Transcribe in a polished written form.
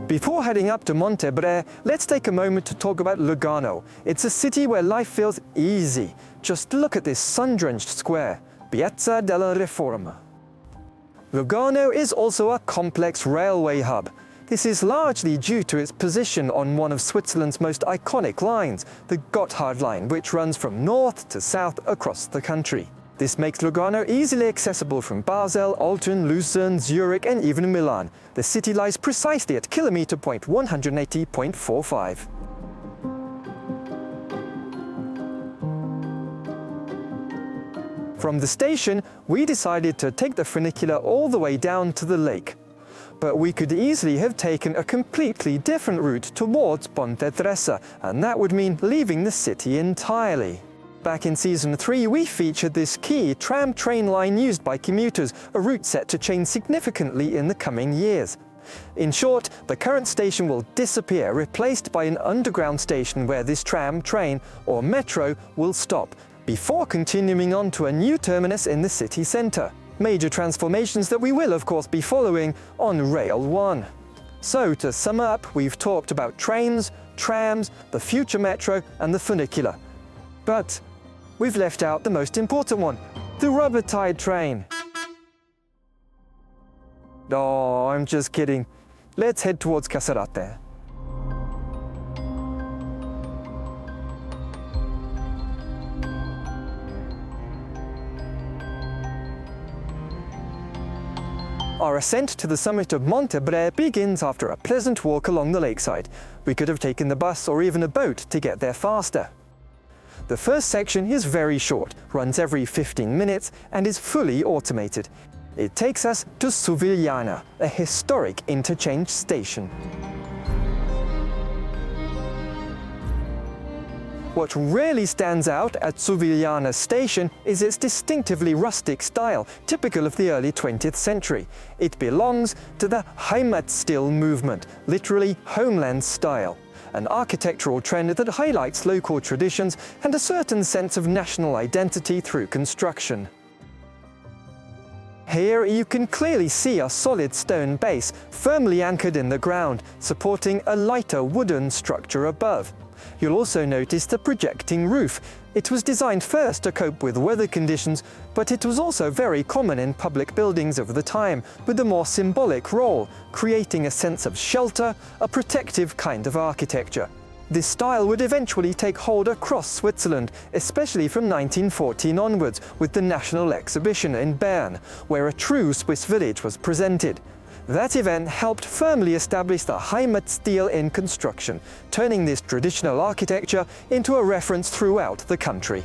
Before heading up to Monte Bre, let's take a moment to talk about Lugano. It's a city where life feels easy. Just look at this sun-drenched square, Piazza della Riforma. Lugano is also a complex railway hub. This is largely due to its position on one of Switzerland's most iconic lines, the Gotthard line, which runs from north to south across the country. This makes Lugano easily accessible from Basel, Olten, Lucerne, Zurich and even Milan. The city lies precisely at kilometre point 180.45. From the station, we decided to take the funicular all the way down to the lake. But we could easily have taken a completely different route towards Ponte Tressa, and that would mean leaving the city entirely. Back in Season 3, we featured this key tram train line used by commuters, a route set to change significantly in the coming years. In short, the current station will disappear, replaced by an underground station where this tram, train or metro will stop, before continuing on to a new terminus in the city centre. Major transformations that we will of course be following on Rail 1. So to sum up, we've talked about trains, trams, the future metro and the funicular. But we've left out the most important one, the rubber-tied train. Oh, I'm just kidding. Let's head towards Caserate. Our ascent to the summit of Monte Bre begins after a pleasant walk along the lakeside. We could have taken the bus or even a boat to get there faster. The first section is very short, runs every 15 minutes and is fully automated. It takes us to Suvigliana, a historic interchange station. What really stands out at Suvigliana station is its distinctively rustic style, typical of the early 20th century. It belongs to the Heimatstil movement, literally homeland style, an architectural trend that highlights local traditions and a certain sense of national identity through construction. Here you can clearly see a solid stone base, firmly anchored in the ground, supporting a lighter wooden structure above. You'll also notice the projecting roof. It was designed first to cope with weather conditions, but it was also very common in public buildings of the time, with a more symbolic role, creating a sense of shelter, a protective kind of architecture. This style would eventually take hold across Switzerland, especially from 1914 onwards, with the National Exhibition in Bern, where a true Swiss village was presented. That event helped firmly establish the Heimatstil in construction, turning this traditional architecture into a reference throughout the country.